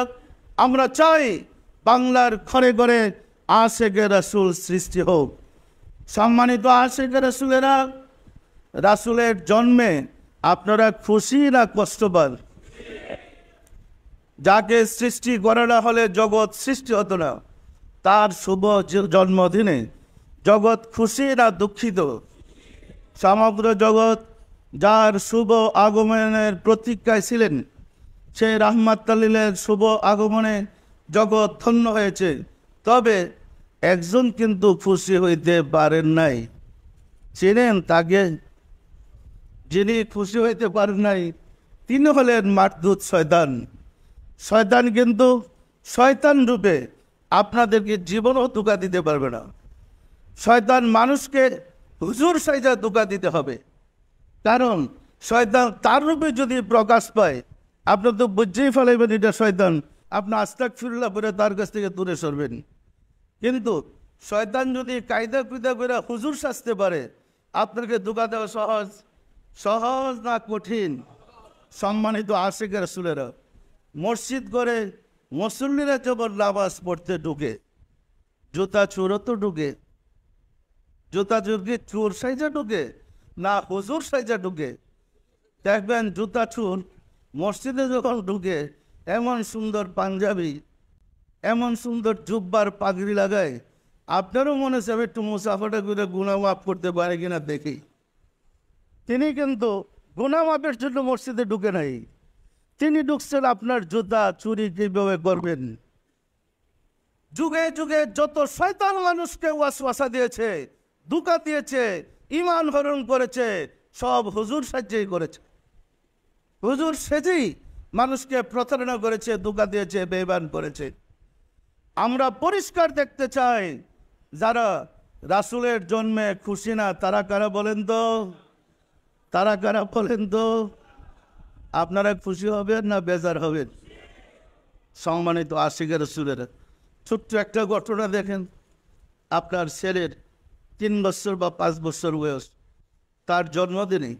S1: আমরা চাই বাংলার ঘরে ঘরে আশিক রাসূল সৃষ্টি হোক। সম্মানিত আশিক রাসূলেরা, রাসূলের জন্মে আপনারা খুশি না কষ্ট পান? যাকে সৃষ্টি করে না হলে জগৎ সৃষ্টি হতো না, তার শুভ জন্মদিনে জগৎ খুশি না দুঃখিত? সমগ্র জগৎ যার শুভ আগমনের প্রতীক্ষায় ছিলেন, সেই রাহমাতুল্লিলের শুভ আগমনে জগৎ ধন্য হয়েছে। তবে একজন কিন্তু খুশি হইতে পারেন নাই। চিনেন তাকে? যিনি খুশি হইতে পারেন নাই তিনি হলেন মারদূত শয়তান। শয়তান কিন্তু শয়তান রূপে আপনাদেরকে জীবনও ধোঁকা দিতে পারবে না। শয়তান মানুষকে হুজুর সাইজা ধোঁকা দিতে হবে, কারণ শয়তান তার রূপে যদি প্রকাশ পায় আপনি তো বুঝেই ফেলাইবেন এটা শয়তান, আপনি আস্তাগফিরুল্লাহ করে তার কাছ থেকে দূরে সরবেন। কিন্তু শয়তান যদি কায়দা কুয়দা করে হুজুর সাজতে পারে, আপনাকে ধোঁকা দেওয়া সহজ সহজ না কঠিন? সম্মানিত আশিক রাসূলেরা, মসজিদ করে মুসল্লিরা যখন নামাজ পড়তে ঢুকে, জুতা চোরও তো ঢুকে। জুতা চোরকে চোর সাইজা ঢুকে না হুজুর সাইজা ঢুকে? দেখবেন জুতা চোর মসজিদে যখন ঢুকে এমন সুন্দর পাঞ্জাবি, এমন সুন্দর জুব্বার পাগড়ি লাগায়, আপনারও মনে চাবে একটু মুসাফাটা করে গুনাহ মাফ করতে পারে কিনা দেখি। তিনি কিন্তু গুনাহ মাফের জন্য মসজিদে ঢুকে নাই, তিনি ঢুকছেন আপনার জুতা চুরি কিভাবে করবেন। যুগে যুগে যত শয়তান মানুষকে ওয়াসওয়াসা দিয়েছে, ধোঁকা দিয়েছে, ঈমান হরণ করেছে, সব হুজুর সাহায্যেই করেছে। হুজুর সেজেই মানুষকে প্রতারণা করেছে, ধোঁকা দিয়েছে, বেঈমান করেছে। আমরা পরিষ্কার দেখতে চাই, যারা রাসূলের জন্মে খুশি না তারা কারা বলেন তো? তারা কারা বলেন তো? আপনারা খুশি হবেন না বেজার হবেন? সম্মানিত আশিকের রাসূলের, ছোট্ট একটা ঘটনা দেখেন। আপনার ছেলের 3 বছর বা 5 বছর বয়স, তার জন্মদিনে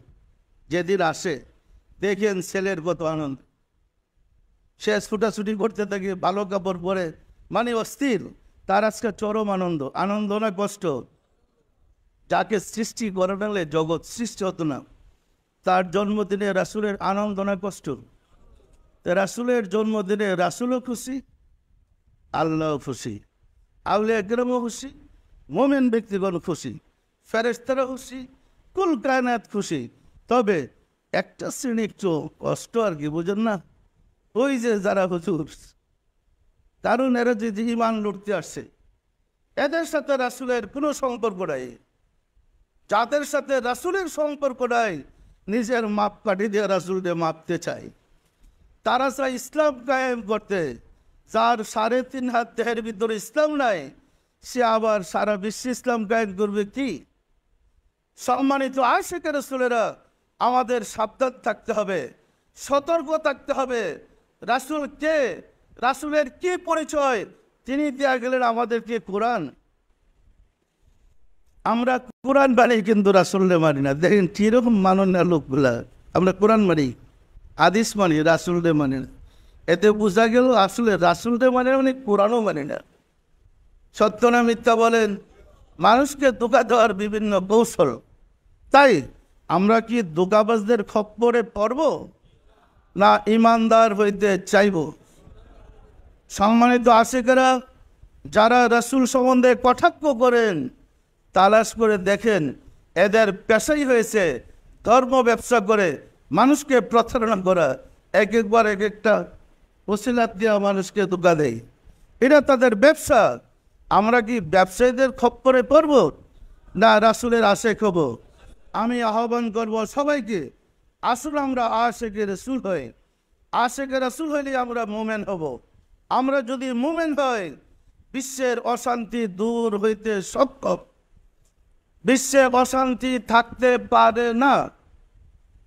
S1: যেদিন আসে দেখেন ছেলের কত আনন্দ। সে ছুটাছুটি করতে থাকে, ভালো কাপড় পরে, মানে অস্থির। তার আজকে চরম আনন্দ। আনন্দ না কষ্ট? যাকে সৃষ্টি করে নালে জগৎ সৃষ্টি হতো না, তার জন্মদিনে রাসূলের আনন্দ না কষ্ট? রাসূলের জন্মদিনে রাসূলও খুশি, আল্লাহ খুশি, আউলিয়া কেরামও খুশি, মোমেন ব্যক্তিগণ খুশি, ফেরেশতারা খুশি, কুল কায়নাত খুশি। তবে একটা শ্রেণী একটু কষ্ট আর কি, বুঝেন না? ওই যে যারা হুজুর, কারণ এরা যে ঈমান লুটতে আসছে, এদের সাথে রাসূলের কোনো সম্পর্ক নাই। যাদের সাথে রাসূলের সম্পর্ক নাই, নিজের মাপ কাটি দিয়ে রাসূলকে মাপতে চায়। তারা চায় ইসলাম কায়েম করতে। যার 3.5 হাত দেহের ভিতরে ইসলাম নাই, সে আবার সারা বিশ্বে ইসলাম কায়েম করবে কি? সম্মানিত আশিক রাসূলেরা, আমাদের সাবধান থাকতে হবে, সতর্ক থাকতে হবে। রাসূল কে? রাসূলের কি পরিচয়? তিনি দেয়া গেলেন আমাদেরকে কোরআন। আমরা কোরআন মানি কিন্তু রাসূলকে মানি না। দেখেন কিরকম মানেন না লোকগুলা। আমরা কোরআন মানি, হাদিস মানি, রাসূলকে মানি না। এতে বোঝা গেল আসলে রাসূলকে মানে কোরআনও মানি না। সত্য না মিথ্যা বলেন? মানুষকে ধোঁকা দেওয়ার বিভিন্ন কৌশল। তাই আমরা কি ধোঁকাবাজদের খপ্পরে পড়ব না ইমানদার হইতে চাইব? সম্মানিত আশিকেরা, যারা রাসূল সম্বন্ধে কটাক্ষ করেন, তালাশ করে দেখেন এদের পেশাই হয়েছে ধর্ম ব্যবসা করে মানুষকে প্রতারণা করা। একবার এক একটা ওসিলাত দেওয়া মানুষকে ধোঁকা দেয়, এটা তাদের ব্যবসা। আমরা কি ব্যবসায়ীদের খপ্পরে পড়ব না রাসূলের আশিক হব? আমি আহ্বান করব সবাইকে, আসলে আমরা আশিক রাসূল হই। আশিক রাসূল হইলে আমরা মুমিন হব। আমরা যদি মুমিন হই, বিশ্বের অশান্তি দূর হইতে সক্ষম। বিশ্বে অশান্তি থাকতে পারে না।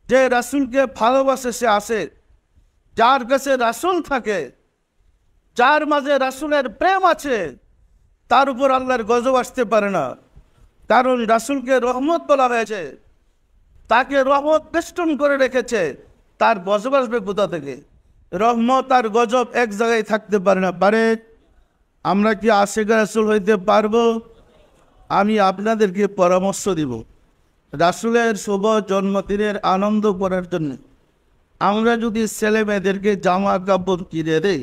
S1: যে রাসূলকে ভালোবাসে সে আসে, যার কাছে রাসূল থাকে, যার মাঝে রাসূলের প্রেম আছে, তার উপর আল্লাহর গজব আসতে পারে না। কারণ রাসূলকে রহমত বলা হয়েছে, তাকে রহমত বেষ্টন করে রেখেছে, তার গজব আসবে কোথা থেকে? রহমত আর গজব এক জায়গায় থাকতে পারে না। পারে? আমরা কি আশিক রাসূল হইতে পারবো? আমি আপনাদেরকে পরামর্শ দিব, রাসূলের শুভ জন্মদিনের আনন্দ করার জন্য আমরা যদি ছেলে মেয়েদেরকে জামা কাপড় কিনে দেই,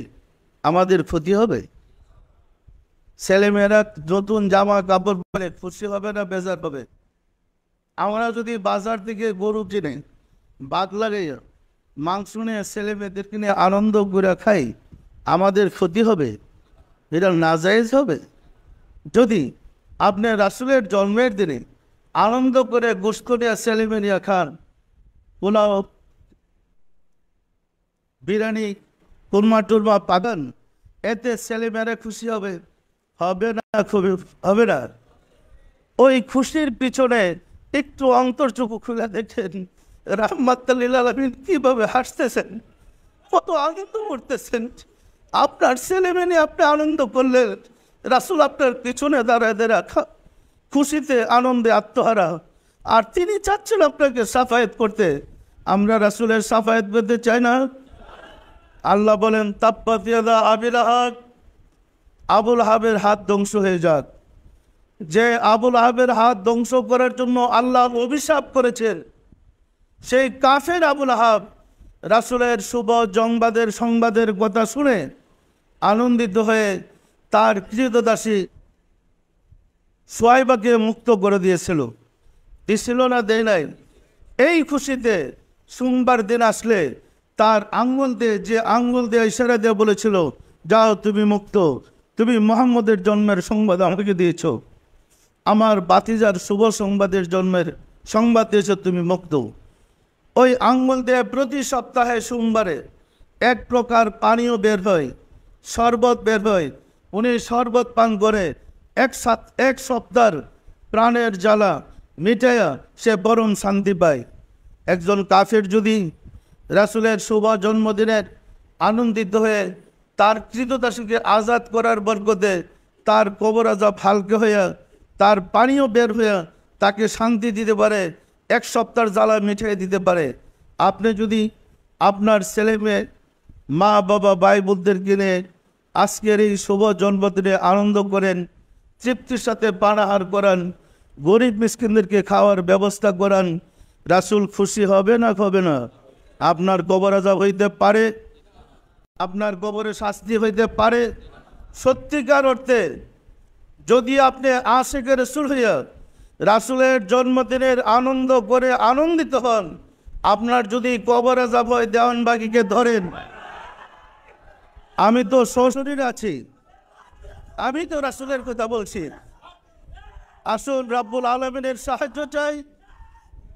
S1: আমাদের ক্ষতি হবে? ছেলেমেয়েরা নতুন জামা কাপড় পরে খুশি হবে না বেজার হবে? আমরা যদি বাজার থেকে গরু কিনে, বাদ লাগাইয়া, মাংস নিয়ে ছেলে মেয়েদেরকে নিয়ে আনন্দ করে খাই, আমাদের ক্ষতি হবে? এটা নাজায়েজ হবে। যদি আপনি রাসূলের জন্মের দিনে আনন্দ করে গোশত নিয়ে ছেলে মেয়ে নিয়ে খান, পোলাও, বিরিয়ানি, কুরমা টুরমা পাবেন, এতে ছেলেমেয়েরা খুশি হবে? হবে না? খুবই হবে না। ওই খুশির পিছনে একটু অন্তর্চক্ষু খুলে দেখেন রাহমাতুল লিল আলামিন কিভাবে হাসতেছেন, কত আনন্দ করতেছেন। আপনার ছেলে মেয়ে আপনি আনন্দ করলেন, রাসূল আপনার পিছনে দাঁড়ায় দাঁড়ায় খুশিতে আনন্দে আত্মহারা, আর তিনি চাচ্ছেন আপনাকে সাফায়েত করতে। আমরা রাসূলের সাফায়েত পেতে চাই না? আল্লাহ বলেন তাব্বাত ইয়াদা আবি লাহাব, আবুল আহাবের হাত ধ্বংস হয়ে যাক। যে আবুল আহাবের হাত ধ্বংস করার জন্য আল্লাহ অভিশাপ করেছেন, সেই কাফের আবুল আহাব রাসূলের শুভ সংবাদের কথা শুনে আনন্দিত হয়ে তার কৃতদাসী সুয়াইবাকে মুক্ত করে দিয়েছিল। দিছিল না দেয় নাই? এই খুশিতে সোমবার দিন আসলে তার আঙ্গুল দিয়ে, যে আঙ্গুল দিয়ে ইশারা দিয়ে বলেছিল যাও তুমি মুক্ত, তুমি মুহাম্মদের জন্মের সংবাদ আমাকে দিয়েছ, আমার বাতিজার শুভ সংবাদের জন্মের সংবাদ দিয়েছ, তুমি মুক্ত। ওই আঙ্গুল দিয়ে প্রতি সপ্তাহে সোমবারে এক প্রকার পানীয় বের হয়, শরবত বের হয়। উনি শরবত পান করে এক সপ্তাহের প্রাণের জ্বালা মিটাইয়া সে পরম শান্তি পায়। একজন কাফের যদি রাসূলের শুভ জন্মদিনের আনন্দিত হয়ে তার কৃতদাসীকে আজাদ করার বরকতে তার কবর আযাব হালকা হইয়া তার পানীয় বের হইয়া তাকে শান্তি দিতে পারে, এক সপ্তাহের জ্বালা মিটিয়ে দিতে পারে, আপনি যদি আপনার ছেলে মেয়ে, মা বাবা, ভাই বোনদের কিনে আজকের এই শুভ জন্মদিনে আনন্দ করেন, তৃপ্তির সাথে পানাহার করান, গরিব মিসকিনদেরকে খাওয়ার ব্যবস্থা করান, রাসূল খুশি হবে না হবে না? আপনার কবর আযাব হইতে পারে, আপনার কবরে শাস্তি হইতে পারে। সত্যিকার অর্থে যদি আপনি আশিকে রাসূল হইয়া রাসূলের জন্মদিনের আনন্দ করে আনন্দিত হন, আপনার যদি কবর আযাব হয় দেওয়ানবাগিকে ধরেন। আমি তো শ্বশুরে আছি, আমি তো রাসূলের কথা বলছি। আসুন রব্বুল আলামিনের সাহায্য চাই,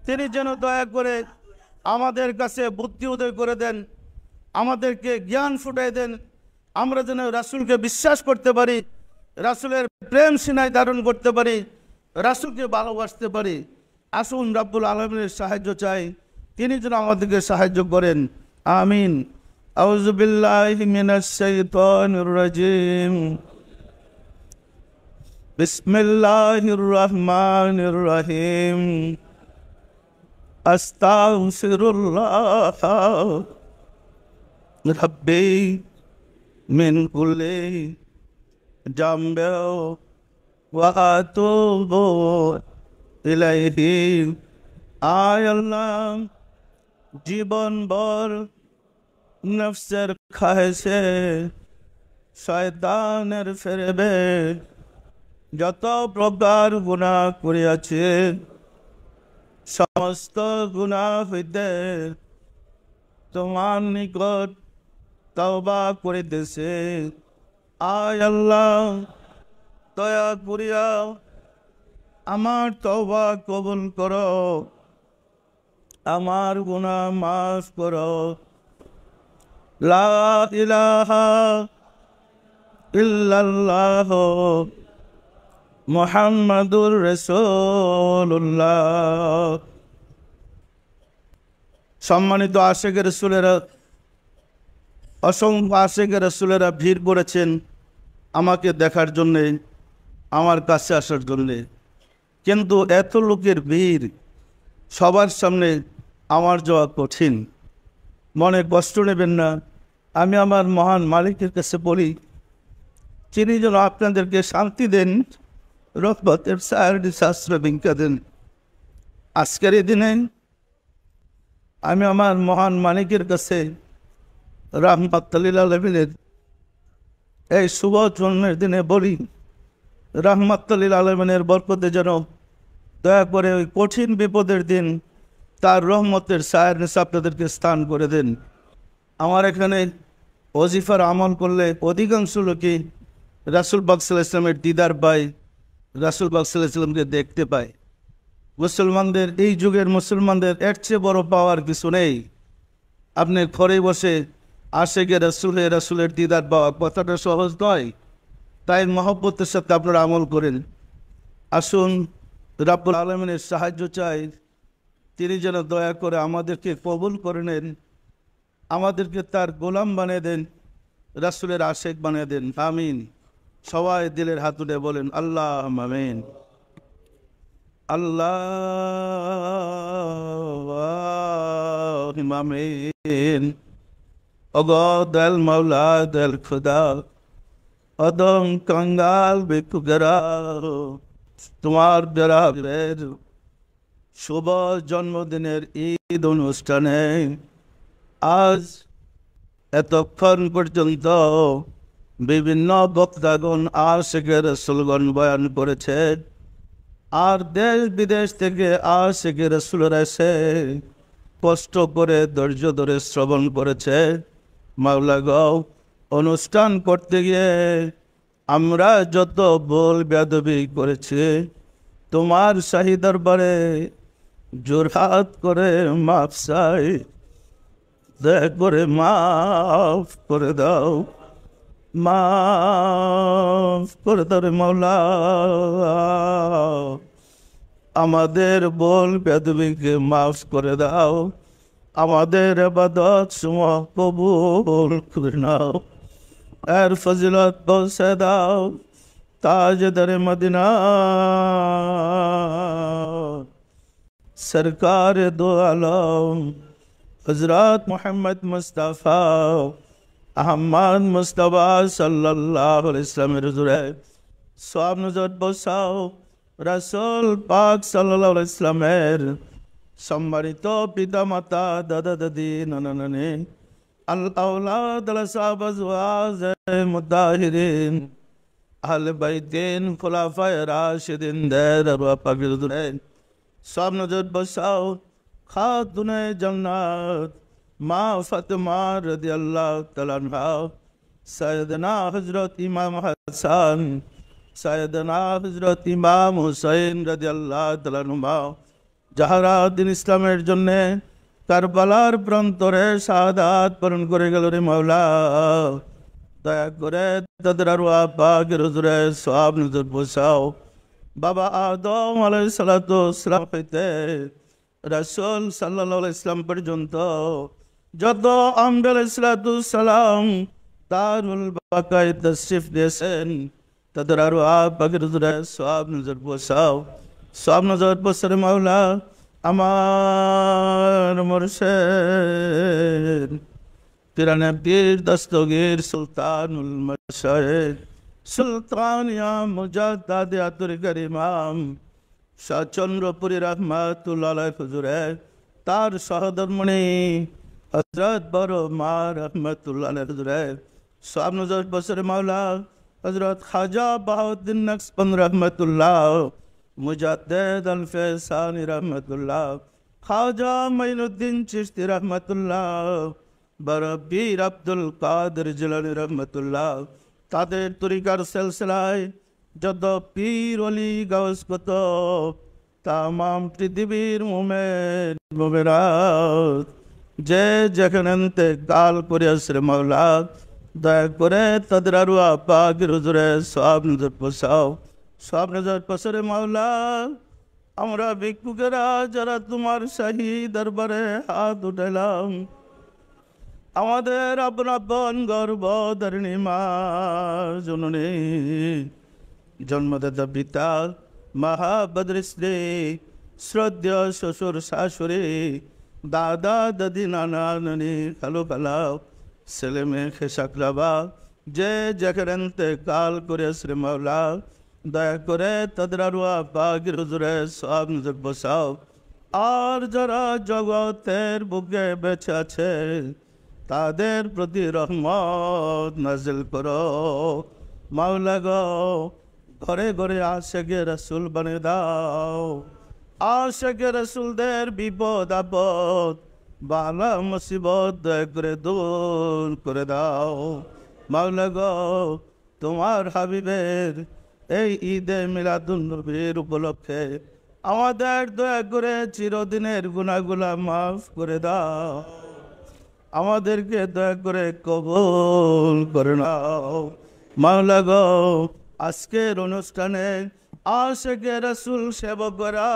S1: তিনি যেন দয়া করে আমাদের কাছে বুদ্ধি উদয় করে দেন, আমাদেরকে জ্ঞান ফুটাই দেন, আমরা যেন রাসূলকে বিশ্বাস করতে পারি, রাসূলের প্রেম সিনায় ধারণ করতে পারি, রাসূলকে ভালোবাসতে পারি। আসুন রব্বুল আলামিনের সাহায্য চাই, তিনি যেন আমাদেরকে সাহায্য করেন। আমিন। আউযু বিল্লাহি মিনাশ শাইতানির রাজিম। বিসমিল্লাহির রহমানির রহিম। আস্তাগফিরুল্লাহ রাব্বি মিন কুল্লি জামবে ওয়া আতুবু ইলাইহি। আয় আল্লাহ, জীবনভর নফসের খায়েশে, শয়তানের ফেরেবে যত প্রকার গুনাহ করিয়াছে, সমস্ত গুনাহ হইতে তোমার নিকট তওবা করিতেছে। আয় আল্লাহ, দয়া করিয়া আমার তওবা কবুল করো, আমার গুনাহ মাফ করো। লা ইলাহা ইল্লাল্লাহ মুহাম্মাদুর রাসূলুল্লাহ। সম্মানিত আশিকে রাসূলেরা, অসংখ্য আশিকে রাসূলেরা ভিড় করেছেন আমাকে দেখার জন্যে, আমার কাছে আসার জন্যে, কিন্তু এত লোকের ভিড় সবার সামনে আমার যাওয়া কঠিন। মনে কষ্ট নেবেন না, আমি আমার মহান মালিকের কাছে বলি তিনি যেন আপনাদেরকে শান্তি দেন, রহমতের ছায়ার আশ্রয় ভিক্ষা দেন। আজকের এই দিনে আমি আমার মহান মালিকের কাছে রাহমাতুল লিল আলামিনের এই শুভ জন্মের দিনে বলি, রাহমাতুল লিল আলামিনের বরকতে যেন দয়া করে ওই কঠিন বিপদের দিন তার রহমতের ছায়ার নিচে আপনাদেরকে স্থান করে দেন। আমার এখানে ওজিফার আমল করলে অধিকাংশ লোকই রাসূল পাক সাল্লাল্লাহু আলাইহি ওয়াসাল্লামের দিদার পায়, রাসূল পাক সাল্লাল্লাহু আলাইহি ওয়াসাল্লামকে দেখতে পায়। মুসলমানদের এই যুগের মুসলমানদের এর চেয়ে বড় পাওয়ার কিছু নেই। আপনি ঘরে বসে আশেকে রাসূলের দিদার পাওয়া কথাটা সহজ নয়। তাই মহব্বতের সাথে আপনারা আমল করেন। আসুন রাব্বুল আলামিনের সাহায্য চাই, তিনি যেন দয়া করে আমাদেরকে কবুল করে নেন, আমাদেরকে তার গোলাম বানিয়ে দেন, রাসূলের আশেক বানিয়ে দেন। আমিন। সবাই দিলের হাত তুলে বলেন আল্লাহ আমিন। আল্লাহ আমিন। ওগো দয়াল মাওলা, দয়াল খুদা, অদম কঙ্গাল বেকুগরা তোমার বেরাবের শুভ জন্মদিনের ঈদ অনুষ্ঠানে আজ এতক্ষণ পর্যন্ত বিভিন্ন বক্তাগণ আশিকে রাসূলগণ বয়ান করেছে, আর দেশ বিদেশ থেকে আশিকে রাসূলরা এসে কষ্ট করে ধৈর্য ধরে শ্রবণ করেছে। মাওলা গো, অনুষ্ঠান করতে গিয়ে আমরা যত ভুল বেয়াদবি করেছি তোমার শাহী দরবারে জোরহাত করে মাফ চাই, দয়া করে মাফ করে দাও, মাফ করে দাও রে মাওলা। আমাদের ভুল বেয়াদবিকে মাফ করে দাও, আমাদের ইবাদত সমূহ কবুল করে নাও, এর ফজিলত পৌঁছে দাও তাজদারে মদিনা সরকার দো আলম হযরত মুহাম্মদ মুস্তাফা আহমদ মুস্তাফা সাল্লাল্লাহু আলাইহি ওয়াসাল্লামের হুজুরে সওয়াব নজর বসাও। রাসূল পাক সাল্লাল্লাহু আলাইহি ওয়াসাল্লামের সম্মানিত পিতা মাতা, দাদা দাদি, নানা নানি, আল আওলাদ আল সাহাবা আজওয়াজ মুতাহিরিন, আহলে বাইতিন, খুলাফায়ে রাশিদিন দের পাকের হুজুরে সওয়াব নজর বসাও। খাতুনে জান্নাত মা ফাতেমা রাদিয়াল্লাহু তাআলা আনহা, সাইয়েদনা হযরত ইমাম হাসান, সাইয়েদনা হযরত ইমাম হুসাইন রাদিয়াল্লাহু তাআলা আনহুমা, যাহারা দিন ইসলামের জন্য কারবালার প্রান্তরে শাহাদাত বরণ করে গেল রে মাওলা, দয়া করে তাদের আরওয়াহ পাকের হুজুরে সওয়াব নজর বসাও। বাবা আদম আলাইহিস সালাতু ওয়াস সালাম হইতে রাসূল সাল্লাল্লাহু আলাইহি ওয়াসাল্লাম পর্যন্ত যত আম্বিয়া আলাইহিস সালাতু ওয়াস সালাম দারুল বাকায়ে তাশরিফ দিয়েছেন, তাদের আরওয়াহ পাকের হুজুরে সওয়াব নজর বসাও। সওয়াব নজর বসারে মাওলা, আমার মুর্শিদ পিরানে পীর দস্তগীর সুলতানুল মাশায়েখ সুলতানিয়া মুজাদ্দাদিয়াতুল করিমাম শাহ চন্দ্রপুরী রহমাতুল্লাহ আলাইহি হুজুরে তার সহধর্মণি হযরত বড় মা রহমাতুল্লাহ আলাইহি হুজুরে সওয়াব নজর বসারে মাওলা, হযরত খাজা বাহাউদ্দিন নকশবন্দ রহমাতুল্লাহ, মুজাদ্দিদ আল ফেসানি রহমাতুল্লাহ, খাজা মাইনুদ্দিন চিশতি রহমাতুল্লাহ, বড় পীর আব্দুল কাদের জিলানী রহমাতুল্লাহ, তাদের তরিকার সিলসিলায় যত পীর ওলি গাউস কুতুব তামাম পৃথিবীর মুমিনাত যে যেখানে ইন্তেকাল করিয়াছে মাওলা, দয়া করে তাদের আরওয়াহ পাকের হুজুরে সওয়াব নজর বসাও। সওয়াব নজর বসারে মাওলা, আমরা ভিক্ষুকেরা যারা তোমার শাহী দরবারে হাত উঠাইলাম, আমাদের আপন আপন গর্ভধারিণী মা জননী, জন্মদাতা পিতা, মহাবদ্র স্ত্রী, শ্রদ্ধেয় শ্বশুর শাশুড়ি, দাদা দাদি, নানা নানি, খালু খালা, ছেলে মেয়ে খেসাকরাবা যে যেখানে ইন্তেকাল করেছে মাওলা, দয়া করে তাদের আরওয়াহ পাকের হুজুরে সওয়াব নজর বসাও। আর যারা জগতের বুকে বেঁচে আছে তাদের প্রতি রহমত নাজিল করো মাওলা গো। ঘরে ঘরে আশিকে রাসূল বানিয়ে দাও, আশিকে রাসূলদের বিপদ আপদ বালা মুসিবত দয়া করে দূর করে দাও মাওলা গো। তোমার হাবিবের এই ঈদে মিলাদুন নবীর উপলক্ষে আমাদের দয়া করে চিরদিনের গুনাহগুলা মাফ করে দাও, আমাদেরকে দয়া করে কবুল করে নাও। মাওলা গো, আজকের অনুষ্ঠানে আশিকে রাসূল সেবকরা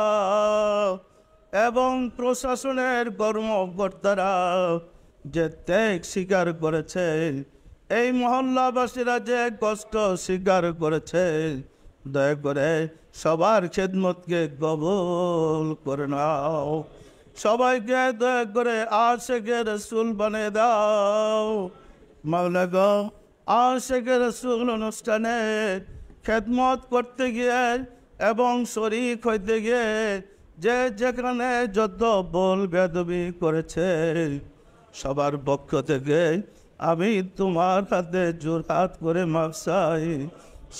S1: এবং প্রশাসনের কর্মকর্তারা যে ত্যাগ স্বীকার করেছে, এই মহল্লাবাসীরা যে কষ্ট স্বীকার করেছে, দয়া করে সবার খেদমতকে কবুল করে নাও। সবাইকে দয়া করে আশিকে রাসূল বানিয়ে দাও। মাওলা গো, আশিকে রাসূল অনুষ্ঠানে খেদমত করতে গিয়ে এবং শরীক হইতে গিয়ে যে যেখানে যত বল বেদবি করেছে, সবার পক্ষ থেকে আমি তোমার হাতে জোরহাত করে মাফ চাই।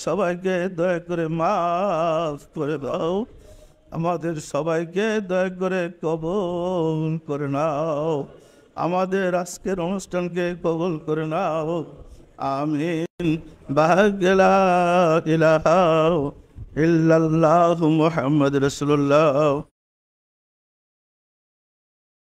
S1: সবাইকে দয়া করে মাফ করে দাও, আমাদের সবাইকে দয়া করে কবুল করে নাও, আমাদের আজকের অনুষ্ঠানকে কবুল করে নাও। আমিন। বাহাগলা ইলাহা ইল্লাল্লাহু মুহাম্মদ রাসূলুল্লাহ।